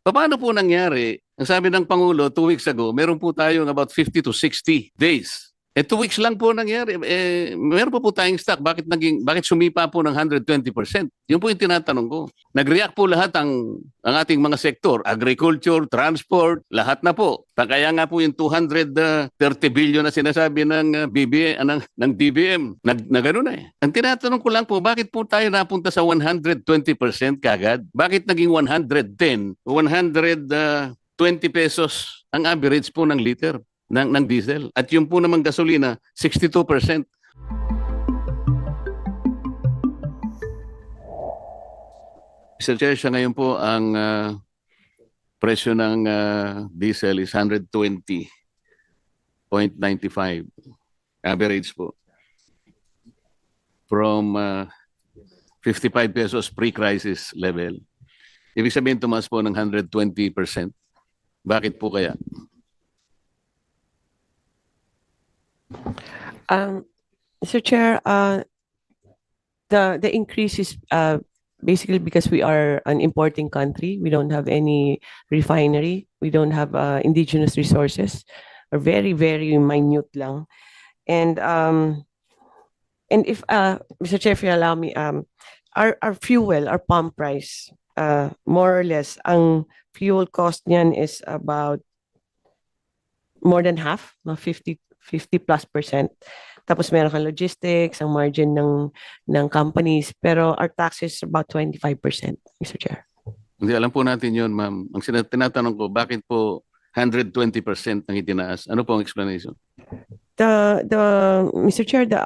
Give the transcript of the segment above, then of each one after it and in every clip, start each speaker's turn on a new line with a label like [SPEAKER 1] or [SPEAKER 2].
[SPEAKER 1] Paano po nangyari? Ang sabi ng Pangulo 2 weeks ago, meron po tayong about 50 to 60 days. 2 weeks lang po nangyari. Meron pa po tayong stock. Bakit sumipa po ng 120%? Yun po yung tinatanong ko. Nag-react po lahat ang ating mga sektor, agriculture, transport, lahat na po. Kaya nga po yung 230 billion na sinasabi ng ng DBM, na gano'n na eh. Ang tinatanong ko lang po, bakit po tayo napunta sa 120% kagad? Bakit naging 110, 120 pesos ang average po ng liter ng diesel? At yung po namang gasolina, 62%. Mr. Chair, siya ngayon po ang presyo ng diesel is 120.95 average po. From 55 pesos pre-crisis level. Ibig sabihin tumaas po ng 120%. Bakit po kaya?
[SPEAKER 2] Mr. Chair, the increase is basically because we are an importing country. We don't have any refinery. We don't have indigenous resources, or very, very minute lang. And if Mr. Chair, if you allow me, our fuel, our pump price, more or less, ang fuel cost niyan is about more than half, 50+%. Tapos meron kang logistics, ang margin ng companies, pero our tax is about 25%, Mr. Chair.
[SPEAKER 1] Hindi, alam po natin yun, ma'am. Ang tinatanong ko, bakit po 120% ang itinaas? Ano po ang explanation?
[SPEAKER 2] Mr. Chair, the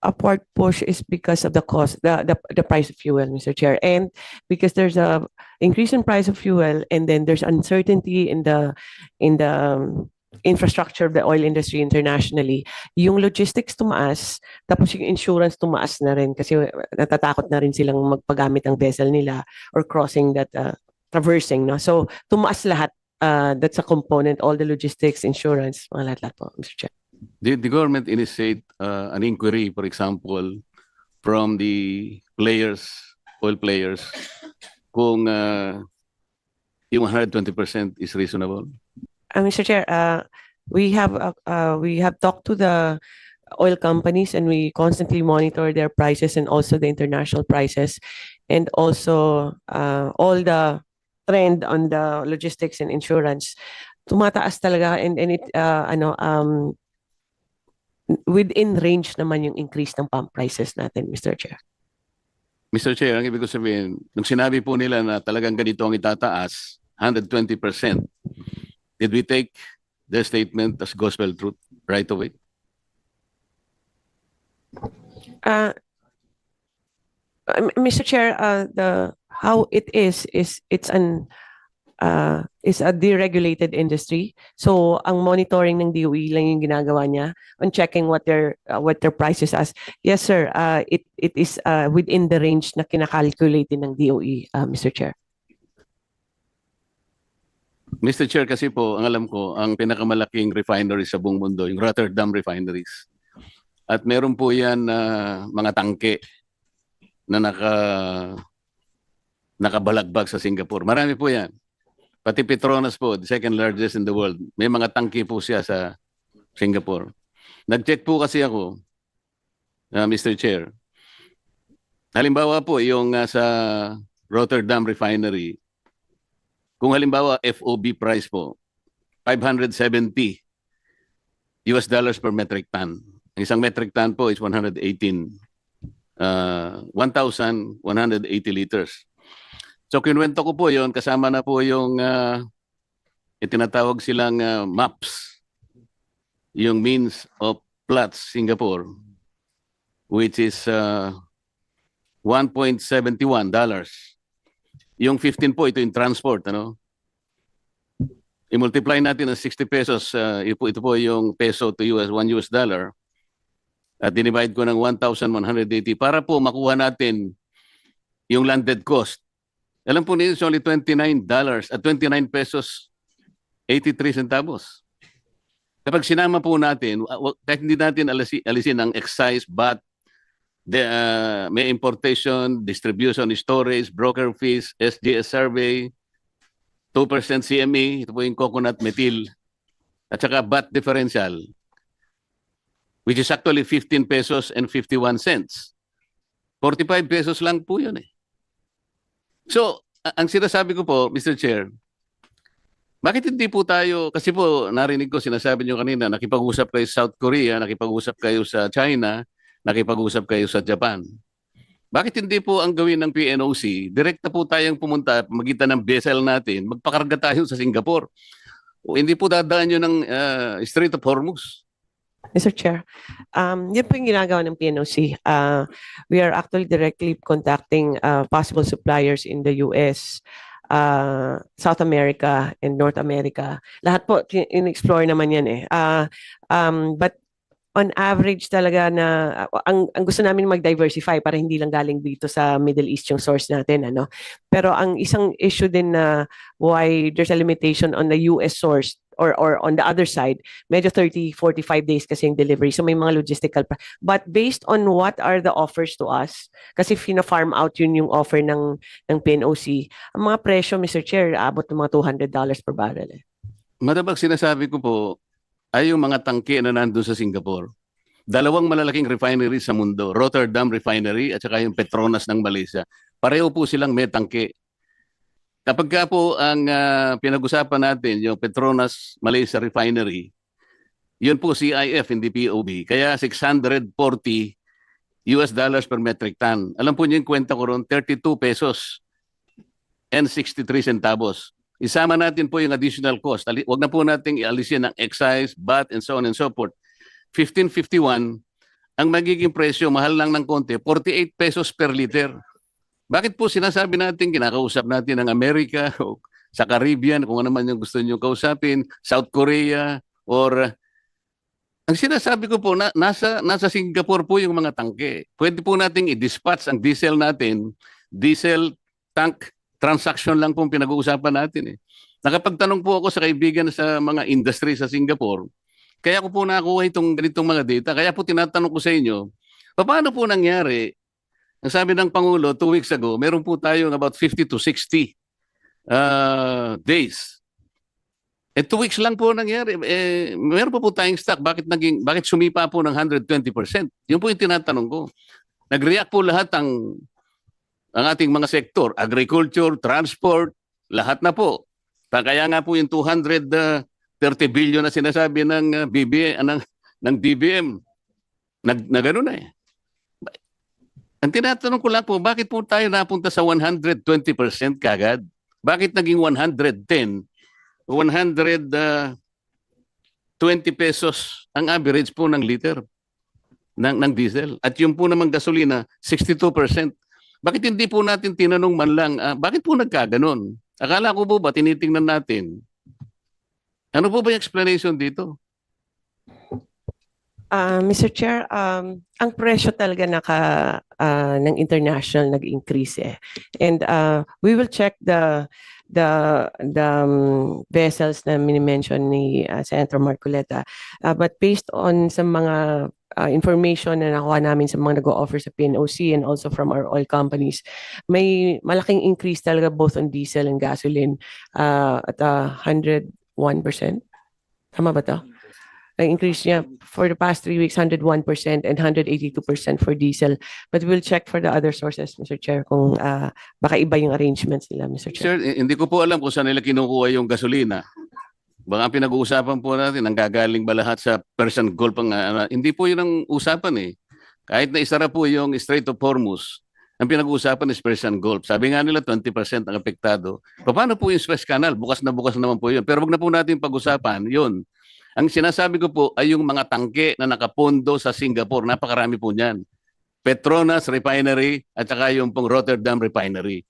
[SPEAKER 2] upward push is because of the cost, the price of fuel, Mr. Chair, and because there's a increase in price of fuel, and then there's uncertainty in the infrastructure of the oil industry internationally. Yung logistics tumaas, tapos yung insurance tumaas na rin kasi natatakot na rin silang magpagamit ng vessel nila or crossing that, traversing, no? So tumaas lahat. That's a component, all the logistics, insurance, mga lahat po, Mr. Chair.
[SPEAKER 1] The government initiate an inquiry, for example, from the oil players, kung yung 120% is reasonable?
[SPEAKER 2] Mr. Chair, we have talked to the oil companies, and we constantly monitor their prices and also the international prices, and also all the trend on the logistics and insurance. Tumataas talaga, and it within range naman yung increase ng pump prices natin, Mr. Chair.
[SPEAKER 1] Mr. Chair, ang ibig ko sabihin, nung sinabi po nila na talagang ganito ang itataas, 120%, did we take their statement as gospel truth right away?
[SPEAKER 2] Mr. Chair, how it is a deregulated industry. So ang monitoring ng DOE lang yung ginagawa niya on checking what their prices as. Yes, sir. It is within the range na kinakalculate ng DOE, Mr. Chair.
[SPEAKER 1] Mr. Chair, kasi po, ang alam ko, ang pinakamalaking refinery sa buong mundo, yung Rotterdam refineries. At meron po yan mga tangke na nakabalagbag sa Singapore. Marami po yan. Pati Petronas po, the second largest in the world. May mga tangke po siya sa Singapore. Nag-check po kasi ako, Mr. Chair. Halimbawa po, yung sa Rotterdam refinery, kung halimbawa FOB price po, $570 per metric ton. Ang isang metric ton po is 1,180 liters. So kinuwento ko po yon, kasama na po yung itinatawag silang MAPS, yung means of Platts Singapore, which is $1.71. Yung 15 po, ito yung transport, ano? I-multiply natin ng 60 pesos, ito po yung peso to US, $1. At dinivide ko ng 1,180 para po makuha natin yung landed cost. Alam po niyo, it's only $29 at 29 pesos 83 centavos. Kapag sinama po natin, kahit hindi natin alisin ang excise, VAT, may importation, distribution, storage, broker fees, SGS survey, 2% CME, ito po yung coconut methyl, at saka VAT differential, which is actually 15 pesos and 51 cents. 45 pesos lang po yun eh. So, ang sinasabi ko po, Mr. Chair, bakit hindi po tayo, kasi po narinig ko, sinasabi nyo kanina, nakipag-usap kayo sa South Korea, nakipag-usap kayo sa China, nakipag-usap kayo sa Japan. Bakit hindi po ang gawin ng PNOC, direkta po tayong pumunta, magitan ng vessel natin, magpakarga tayo sa Singapore. O hindi po dadaan yun ng Strait of Hormuz.
[SPEAKER 2] Mr. Chair, yun po yung ginagawa ng PNOC. We are actually directly contacting possible suppliers in the US, South America, and North America. Lahat po, in-explore naman yan eh. But on average talaga na ang gusto namin mag-diversify para hindi lang galing dito sa Middle East yung source natin, ano. Pero ang isang issue din na why there's a limitation on the US source or on the other side, medyo 30-45 days kasi yung delivery. So may mga logistical but based on what are the offers to us, kasi fina-farm out yun yung offer ng PNOC, ang mga presyo, Mr. Chair, abot ng mga $200 per barrel eh.
[SPEAKER 1] Madabag sinasabi ko po, ay yung mga tangke na nandun sa Singapore. Dalawang malalaking refinery sa mundo, Rotterdam Refinery at saka yung Petronas ng Malaysia. Pareho po silang may tangke. Kapag ka po ang pinag-usapan natin, yung Petronas Malaysia Refinery, yun po CIF, hindi POB. Kaya $640 per metric ton. Alam po niyo yung kwenta ko ron, 32 pesos and 63 centavos. Isama natin po yung additional cost. Huwag na po natin ialisin ng excise, VAT, and so on and so forth. 15.51, ang magiging presyo, mahal lang ng konti, 48 pesos per liter. Bakit po sinasabi natin, kinakausap natin ng Amerika o sa Caribbean, kung ano man yung gusto nyo kausapin, South Korea, or ang sinasabi ko po, nasa Singapore po yung mga tangke. Pwede po nating i-dispatch ang diesel natin, diesel tank transaction lang po pinag-uusapan natin eh. Nakapagtanong po ako sa kaibigan sa mga industry sa Singapore, kaya ko po nakuha itong ganitong mga data. Kaya po tinatanong ko sa inyo, paano po nangyari? Ang sabi ng Pangulo 2 weeks ago, meron po tayong about 50 to 60 days. 2 weeks lang po nangyari. Meron pa po tayong stock. Bakit sumipa po ng 120%? Yun po yung tinatanong ko. Nag-react po lahat ang ating mga sektor, agriculture, transport, lahat na po. Kaya nga po yung 230 billion na sinasabi ng DBM, na gano'n na eh. Ang tinatanong ko lang po, bakit po tayo napunta sa 120% kagad? Bakit naging 110, 120 pesos ang average po ng liter ng diesel? At yung po namang gasolina, 62%. Bakit hindi po natin tinanong man lang, bakit po nagkaganon? Akala ko po ba, tinitingnan natin. Ano po ba yung explanation dito?
[SPEAKER 2] Mr. Chair, ang presyo talaga ng international nag-increase eh. And we will check the vessels na mini-mention ni Senator Marcoleta. But based on sa mga information na nakuha namin sa mga nag-o-offer sa PNOC and also from our oil companies, may malaking increase talaga both on diesel and gasoline at 101%. Tama ba to? Ang increase niya for the past 3 weeks, 101% and 182% for diesel. But we'll check for the other sources, Mr. Chair, kung baka iba yung arrangements nila, Mr. Chair.
[SPEAKER 1] Sir, hindi ko po alam kung saan nila kinukuha yung gasolina. Baka pinag-uusapan po natin, ang gagaling ba lahat sa Persian Gulf? Hindi po yun ang usapan eh. Kahit na isara po yung Strait of Hormuz, ang pinag-uusapan is Persian Gulf. Sabi nga nila 20% ang apektado. Paano po yung Suez Canal? Bukas naman po yun. Pero wag na po natin pag-usapan yun. Ang sinasabi ko po ay yung mga tangke na nakapondo sa Singapore. Napakarami po niyan. Petronas Refinery at saka yung pong Rotterdam Refinery.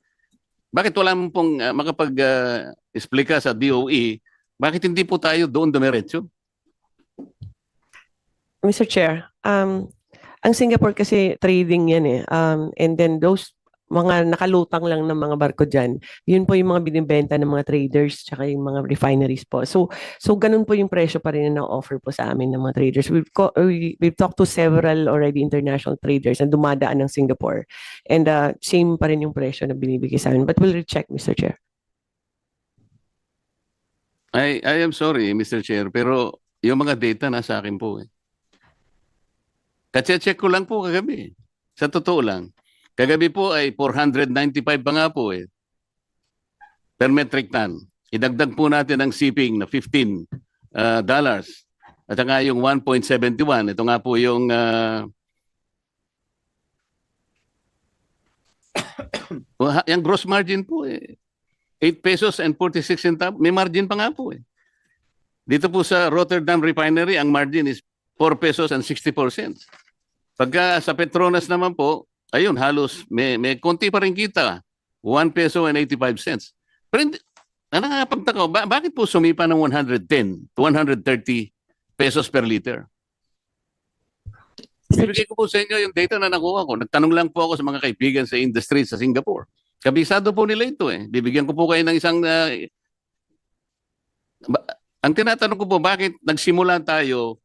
[SPEAKER 1] Bakit wala mo pong makapag-explika sa DOE? Bakit hindi po tayo doon dumiretso?
[SPEAKER 2] Mr. Chair, ang Singapore kasi trading yan eh. And then those mga nakalutang lang ng mga barko dyan, yun po yung mga binibenta ng mga traders tsaka yung mga refineries po. So ganun po yung presyo pa rin na offer po sa amin ng mga traders. We've talked to several already international traders na dumadaan ng Singapore. And same pa rin yung presyo na binibigay sa amin. But we'll recheck, Mr. Chair.
[SPEAKER 1] I am sorry, Mr. Chair, pero yung mga data nasa akin po eh. Kache-check ko lang po kagabi. Sa totoo lang. Kagabi po ay 495 pa nga po eh. Per metric ton. Idagdag po natin ang shipping na $15 dollars. At saka yung 1.71. Ito nga po yung yung gross margin po eh. 8 pesos and 46 centavos. May margin pa nga po eh. Dito po sa Rotterdam Refinery, ang margin is 4 pesos and 64 cents. Pagka sa Petronas naman po, ayun, halos may konti pa rin kita. 1 peso and 85 cents. Pero hindi, nakakapagtaka, bakit po sumipa ng 110 to 130 pesos per liter? Bibigay ko po sa inyo yung data na nakuha ko. Nagtanong lang po ako sa mga kaibigan sa industry sa Singapore. Kabisado po nila ito eh. Bibigyan ko po kayo ng isang... ang tinatanong ko po, bakit nagsimula tayo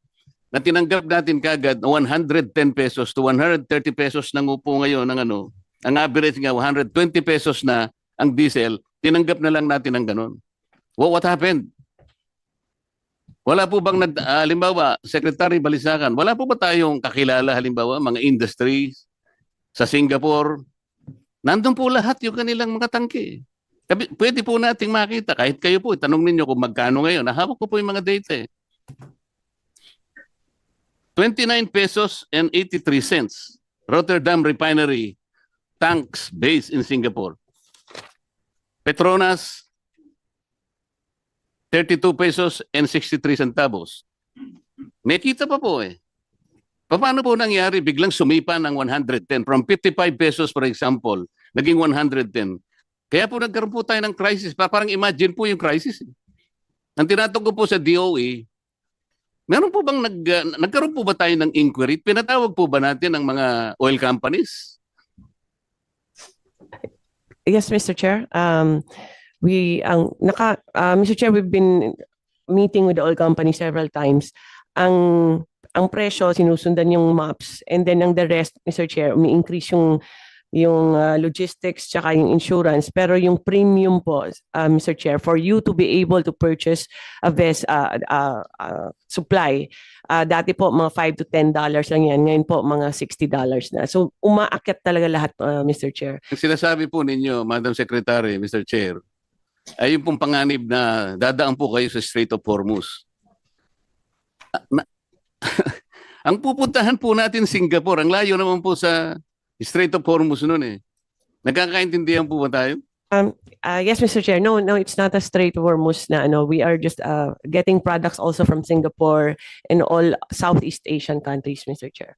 [SPEAKER 1] na tinanggap natin kagad 110 pesos to 130 pesos ng upo ngayon ng ano, ang average nga 120 pesos na ang diesel, tinanggap na lang natin ng ganun. What happened? Wala po bang halimbawa, Secretary Balisacan, wala po ba tayong kakilala halimbawa mga industries sa Singapore? Nandun po lahat yung kanilang mga tangke. Pwede po nating makita, kahit kayo po, tanong ninyo kung magkano ngayon. Nahawak ko po yung mga data eh. 29 pesos and 83 cents. Rotterdam Refinery tanks based in Singapore. Petronas, 32 pesos and 63 centavos. May kita pa po eh. Paano po nangyari? Biglang sumipa ng 110. From 55 pesos, for example, naging 110. Kaya po nagkaroon po tayo ng crisis. Parang imagine po yung crisis. Ang tinatanong ko po sa DOE, meron po bang nagkaroon po ba tayo ng inquiry? Pinatawag po ba natin ang mga oil companies?
[SPEAKER 2] Yes, Mr. Chair. Mr. Chair, we've been meeting with the oil company several times. Ang presyo, sinusundan yung maps, and then ang the rest, Mr. Chair, umi-increase yung logistics tsaka yung insurance, pero yung premium po, Mr. Chair, for you to be able to purchase a supply, dati po mga $5 to $10 lang yan, ngayon po mga $60 na. So umaakyat talaga lahat, Mr. Chair.
[SPEAKER 1] Ang sinasabi po ninyo, Madam Secretary, Mr. Chair, ay yung pong panganib na dadaan po kayo sa Strait of Hormuz. Ang pupuntahan po natin Singapore, ang layo naman po sa Strait of Hormuz noon eh. Nagkakaintindihan po ba tayo?
[SPEAKER 2] Yes, Mr. Chair. No, it's not a Strait of Hormuz na ano. We are just getting products also from Singapore and all Southeast Asian countries, Mr. Chair.